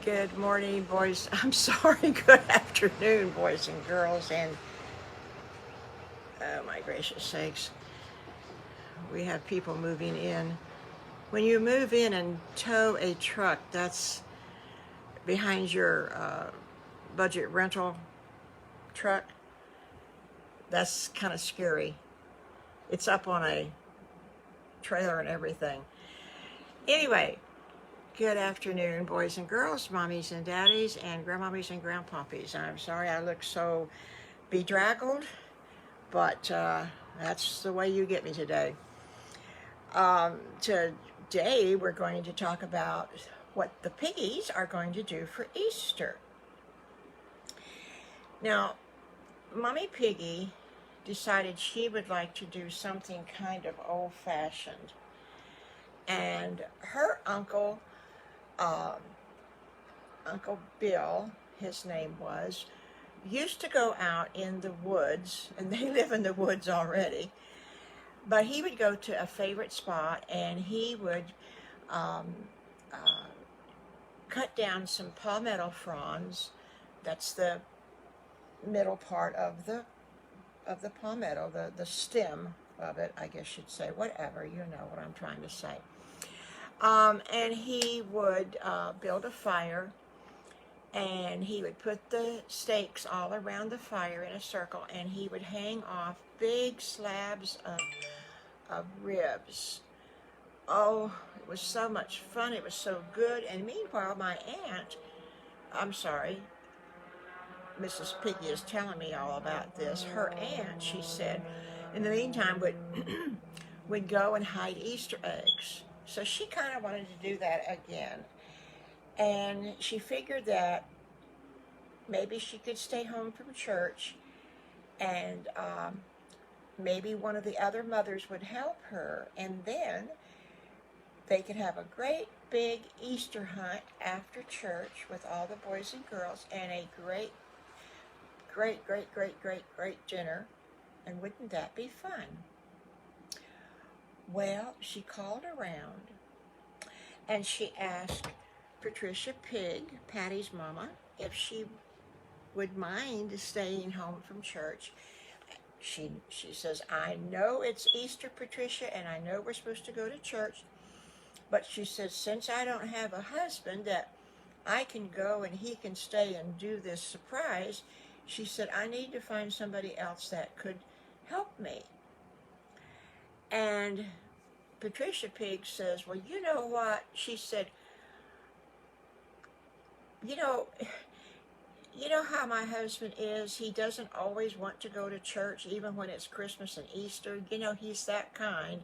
Good morning, boys. I'm sorry, good afternoon, boys and girls. And oh my gracious sakes, we have people moving in. When you move in and tow a truck that's behind your budget rental truck, that's kind of scary. It's up on a trailer and everything. Anyway, good afternoon, boys and girls, mommies and daddies, and grandmommies and grandpoppies. I'm sorry I look so bedraggled, but that's the way you get me today. Today, we're going to talk about what the piggies are going to do for Easter. Now, Mommy Piggy decided she would like to do something kind of old-fashioned. And her uncle, um, Uncle Bill, his name was, used to go out in the woods, and they live in the woods already, but he would go to a favorite spot and he would um, uh, cut down some palmetto fronds. That's the middle part of the palmetto, the stem of it, I guess you'd say. Whatever, you know what I'm trying to say. And he would build a fire, and he would put the stakes all around the fire in a circle, and he would hang off big slabs of ribs. Oh, it was so much fun. It was so good. And meanwhile, my aunt, I'm sorry, Mrs. Piggy is telling me all about this. Her aunt, she said, in the meantime, would would go and hide Easter eggs. So she kind of wanted to do that again. And she figured that maybe she could stay home from church, and maybe one of the other mothers would help her, and then they could have a great big Easter hunt after church with all the boys and girls, and a great, great, great, great, great, great dinner. And wouldn't that be fun? Well, she called around and she asked Patricia Pig, Patty's mama, if she would mind staying home from church. She says, I know it's Easter, Patricia, and I know we're supposed to go to church, but she says, since I don't have a husband that I can go and he can stay and do this surprise, she said, I need to find somebody else that could help me. And Patricia Pig says, well, you know what? She said, you know, you know how my husband is? He doesn't always want to go to church, even when it's Christmas and Easter. You know, he's that kind.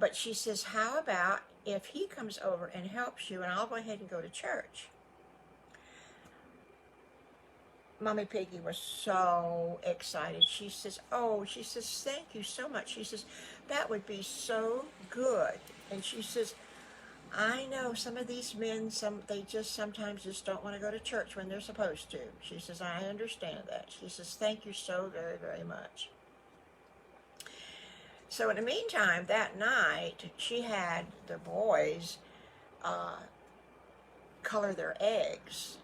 But she says, how about if he comes over and helps you, and I'll go ahead and go to church? Mommy Piggy was so excited. She says, oh, she says, thank you so much. She says, that would be so good. And she says, I know some of these men, they just sometimes just don't want to go to church when they're supposed to. She says, I understand that. She says, thank you so very, very much. So in the meantime, that night, she had the boys uh, color their eggs.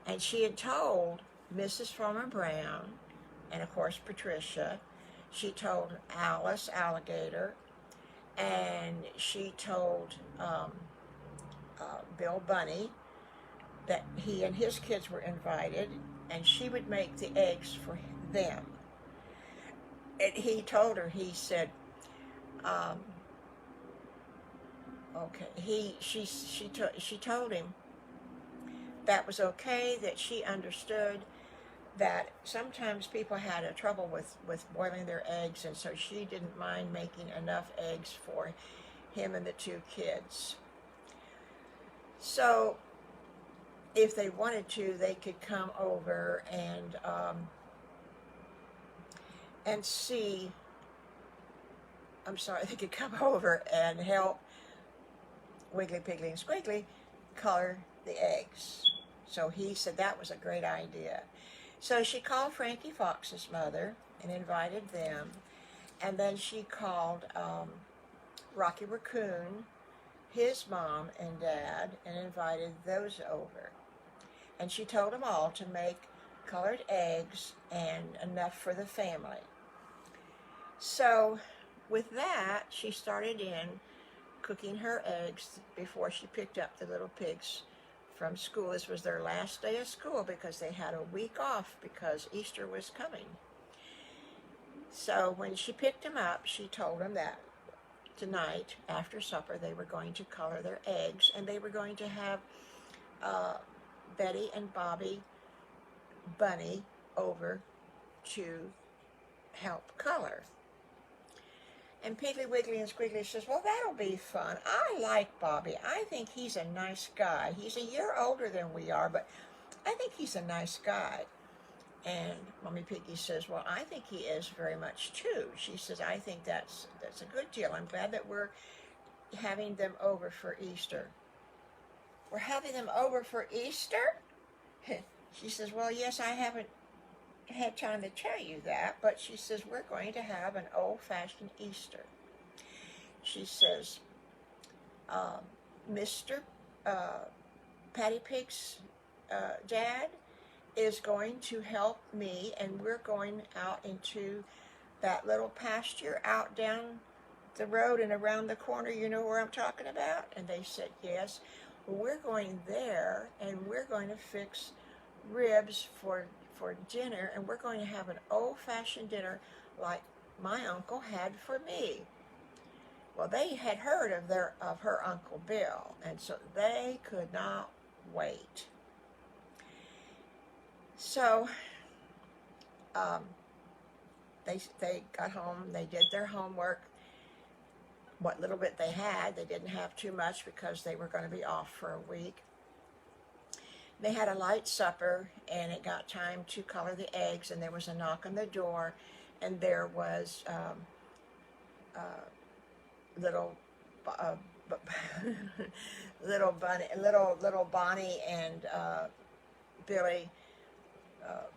And she had told Mrs. Farmer Brown, and of course Patricia, she told Alice Alligator, and she told Bill Bunny that he and his kids were invited, and she would make the eggs for them. And he told her, he said, um, okay, she told him that was okay, that she understood that sometimes people had a trouble with boiling their eggs, and so she didn't mind making enough eggs for him and the two kids. So if they wanted to, they could come over and see, I'm sorry, they could come over and help Wiggly, Piggly, and Squiggly color the eggs. So he said that was a great idea. So she called Frankie Fox's mother and invited them. And then she called Rocky Raccoon his mom and dad and invited those over. And she told them all to make colored eggs and enough for the family. So with that, she started in cooking her eggs before she picked up the little pigs from school. This was their last day of school because they had a week off because Easter was coming. So when she picked them up, she told them that tonight after supper they were going to color their eggs, and they were going to have Betty and Bobby Bunny over to help color. And Piggly Wiggly and Squiggly says, well, that'll be fun. I like Bobby. I think he's a nice guy. He's a year older than we are, but I think he's a nice guy. And Mommy Piggy says, well, I think he is very much too. She says, I think that's a good deal. I'm glad that we're having them over for Easter. We're having them over for Easter? She says, well, yes, I haven't had time to tell you that, but she says, we're going to have an old-fashioned Easter. She says, Mr. Patty Pig's dad is going to help me, and we're going out into that little pasture out down the road and around the corner. You know where I'm talking about? And they said, yes. Well, we're going there, and we're going to fix ribs for dinner, and we're going to have an old-fashioned dinner like my uncle had for me. Well, they had heard of her Uncle Bill, and so they could not wait. So they got home, they did their homework, what little bit they had. They didn't have too much because they were going to be off for a week. They had a light supper, and it got time to color the eggs, and there was a knock on the door, and there was little Bonnie and Billy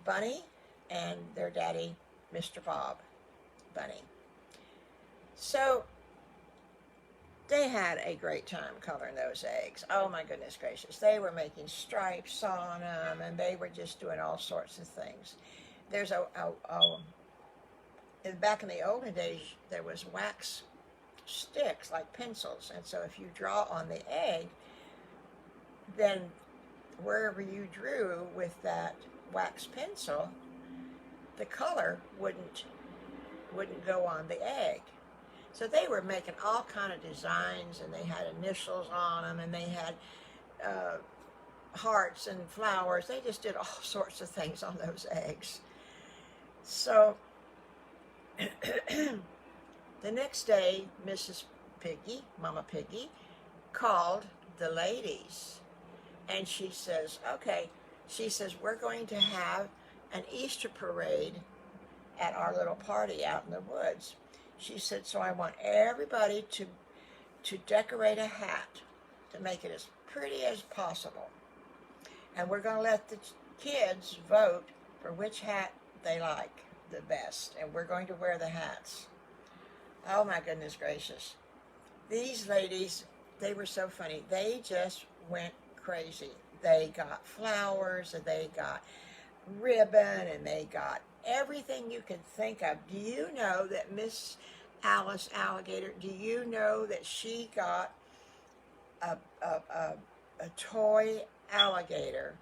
Bunny, and their daddy, Mr. Bob Bunny. So they had a great time coloring those eggs. Oh my goodness gracious. They were making stripes on them, and they were just doing all sorts of things. There's back in the olden days, there was wax sticks like pencils, and so if you draw on the egg, then wherever you drew with that wax pencil, the color wouldn't go on the egg. So they were making all kind of designs, and they had initials on them, and they had hearts and flowers. They just did all sorts of things on those eggs. So the next day, Mrs. Piggy, Mama Piggy, called the ladies, and she says, okay, she says, we're going to have an Easter parade at our little party out in the woods. She said, so I want everybody to decorate a hat to make it as pretty as possible. And we're going to let the kids vote for which hat they like the best. And we're going to wear the hats. Oh my goodness gracious. These ladies, they were so funny. They just went crazy. They got flowers, and they got ribbon, and they got everything you could think of. Do you know that Miss Alice Alligator, do you know that she got a toy alligator,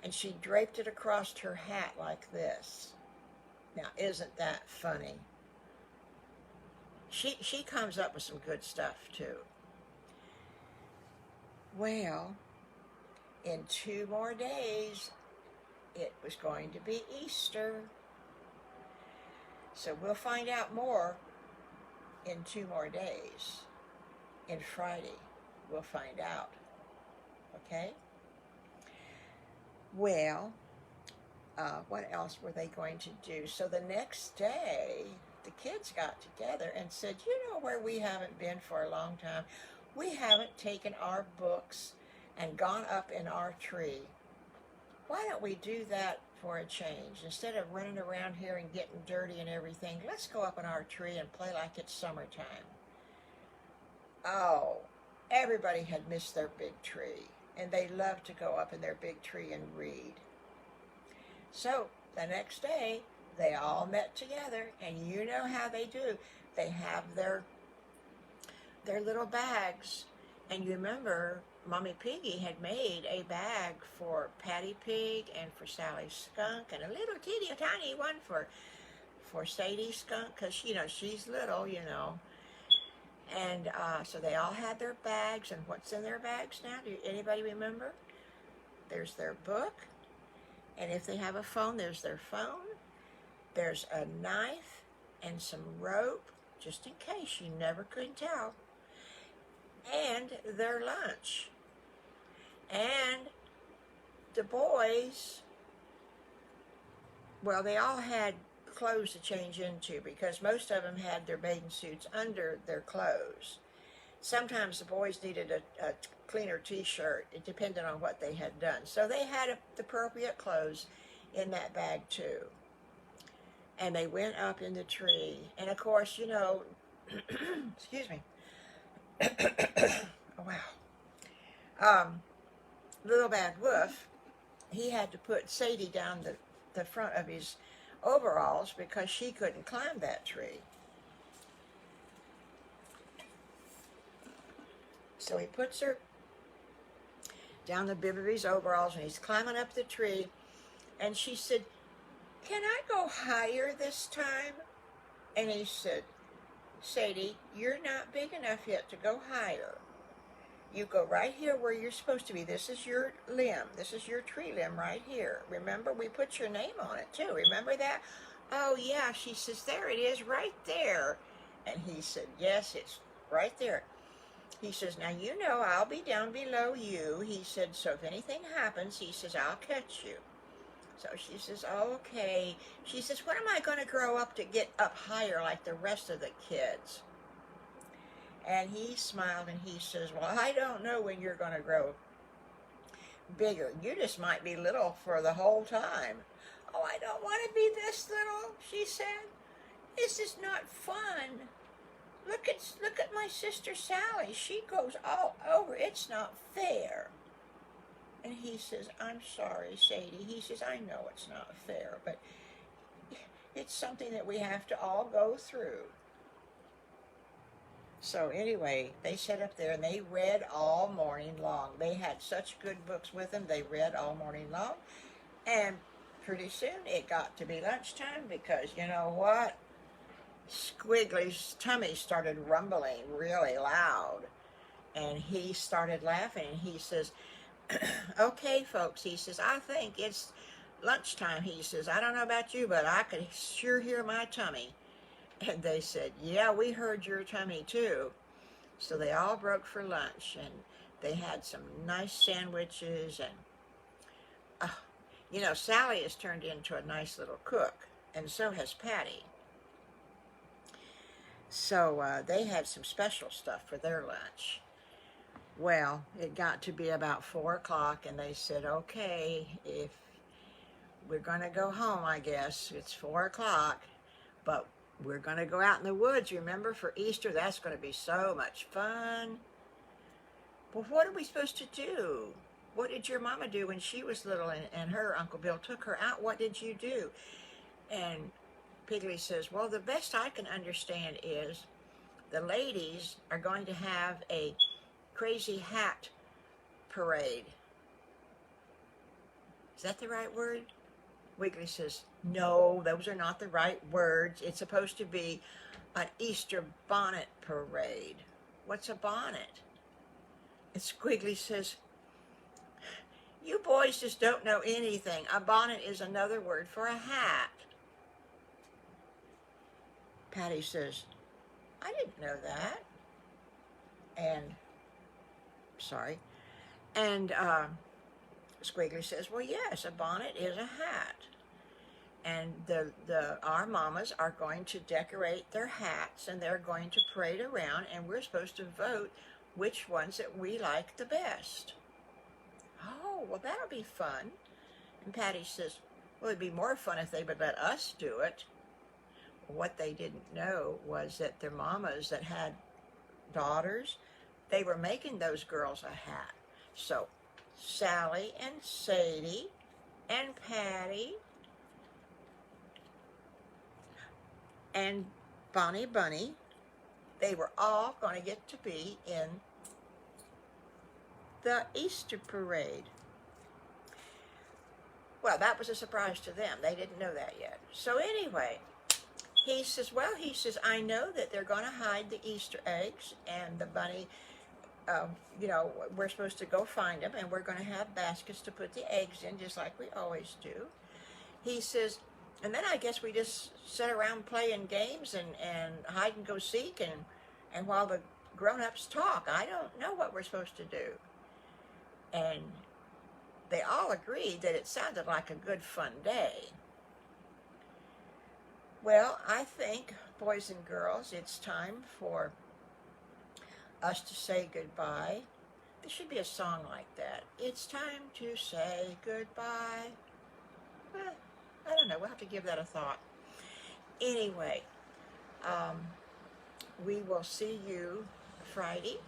and she draped it across her hat like this? Now, isn't that funny? She comes up with some good stuff too. Well, in 2 more days, it was going to be Easter. So we'll find out more in 2 more days. In Friday, we'll find out. Okay? Well, what else were they going to do? So the next day, the kids got together and said, you know where we haven't been for a long time? We haven't taken our books and gone up in our tree. Why don't we do that for a change? Instead of running around here and getting dirty and everything, let's go up in our tree and play like it's summertime. Oh, everybody had missed their big tree, and they loved to go up in their big tree and read. So the next day, they all met together, and you know how they do. They have their little bags, and you remember Mommy Piggy had made a bag for Patty Pig and for Sally Skunk, and a little teeny tiny one for Sadie Skunk, because she's little, and so they all had their bags. And what's in their bags now? Do anybody remember? There's their book, and if they have a phone, there's their phone. There's a knife and some rope, just in case you never could tell, and their lunch. And the boys, well, they all had clothes to change into, because most of them had their bathing suits under their clothes. Sometimes the boys needed a cleaner t-shirt. It depended on what they had done. So they had the appropriate clothes in that bag too. And they went up in the tree. And of course, excuse me. Oh, wow. Little Bad Wolf, he had to put Sadie down the front of his overalls because she couldn't climb that tree. So he puts her down the bib of his overalls, and he's climbing up the tree. And she said, "Can I go higher this time?" And he said, "Sadie, you're not big enough yet to go higher. You go right here where you're supposed to be. This is your limb. This is your tree limb right here. Remember, we put your name on it too. Remember that?" "Oh, yeah." She says, "There it is, right there." And he said, "Yes, it's right there." He says, "Now, I'll be down below you." He said, "So if anything happens," he says, "I'll catch you." So she says, "Oh, okay." She says, "When am I going to grow up to get up higher like the rest of the kids?" And he smiled and he says, "Well, I don't know when you're going to grow bigger. You just might be little for the whole time." "Oh, I don't want to be this little," she said. "This is not fun. Look at my sister Sally. She goes all over. It's not fair." And he says, "I'm sorry, Sadie." He says, "I know it's not fair, but it's something that we have to all go through." So anyway, they sat up there and they read all morning long. They had such good books with them. They read all morning long. And pretty soon it got to be lunchtime, because you know what? Squiggly's tummy started rumbling really loud. And he started laughing, and he says, "Okay, folks," he says, "I think it's lunchtime." He says, "I don't know about you, but I could sure hear my tummy." And they said, "Yeah, we heard your tummy too." So they all broke for lunch, and they had some nice sandwiches. And Sally has turned into a nice little cook, and so has Patty. So they had some special stuff for their lunch. Well, it got to be about 4 o'clock, and they said, "Okay, if we're going to go home, I guess. It's 4 o'clock, but we're going to go out in the woods, remember, for Easter. That's going to be so much fun." "Well, what are we supposed to do? What did your mama do when she was little and her Uncle Bill took her out? What did you do?" And Piggly says, "Well, the best I can understand is the ladies are going to have a crazy hat parade." Is that the right word? Wiggly says, "No, those are not the right words. It's supposed to be an Easter bonnet parade." "What's a bonnet?" And Squiggly says, "You boys just don't know anything. A bonnet is another word for a hat." Patty says, "I didn't know that." And Squiggly says, "Well, yes, a bonnet is a hat. And our mamas are going to decorate their hats, and they're going to parade around, and we're supposed to vote which ones that we like the best." "Oh, well, that'll be fun." And Patty says, "Well, it'd be more fun if they would let us do it." What they didn't know was that their mamas that had daughters they were making those girls a hat. So Sally and Sadie and Patty and Bonnie Bunny, they were all going to get to be in the Easter parade. Well, that was a surprise to them. They didn't know that yet. So anyway, he says, I know that they're going to hide the Easter eggs, and the bunny, we're supposed to go find them, and we're going to have baskets to put the eggs in, just like we always do. He says, and then I guess we just sit around playing games and hide and go seek, and while the grown-ups talk, I don't know what we're supposed to do. And they all agreed that it sounded like a good fun day. Well, I think, boys and girls, it's time for us to say goodbye. There should be a song like that. It's time to say goodbye. I don't know. We'll have to give that a thought. Anyway, we will see you Friday,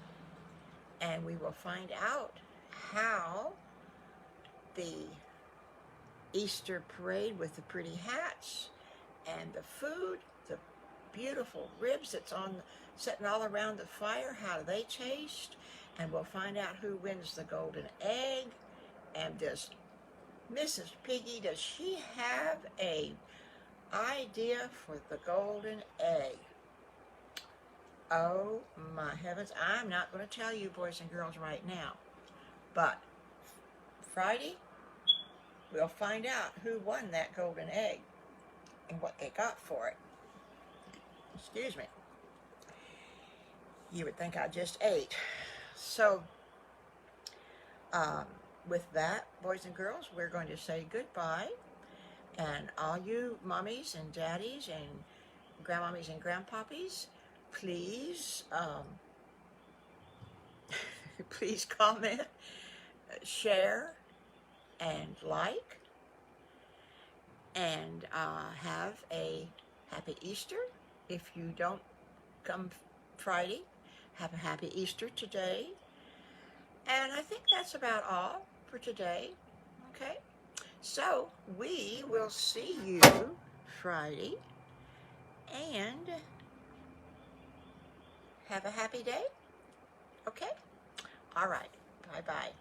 and we will find out how the Easter parade with the pretty hats and the food, the beautiful ribs that's sitting all around the fire, how do they taste? And we'll find out who wins the golden egg. And does Mrs. Piggy, does she have a idea for the golden egg? Oh my heavens, I'm not going to tell you, boys and girls, right now. But Friday, we'll find out who won that golden egg and what they got for it. Excuse me. You would think I just ate. So, with that, boys and girls, we're going to say goodbye. And all you mommies and daddies and grandmommies and grandpappies, please, please comment, share, and like, and have a happy Easter. If you don't come Friday, have a happy Easter today. And I think that's about all for today. Okay? So we will see you Friday, and have a happy day. Okay? All right. Bye-bye.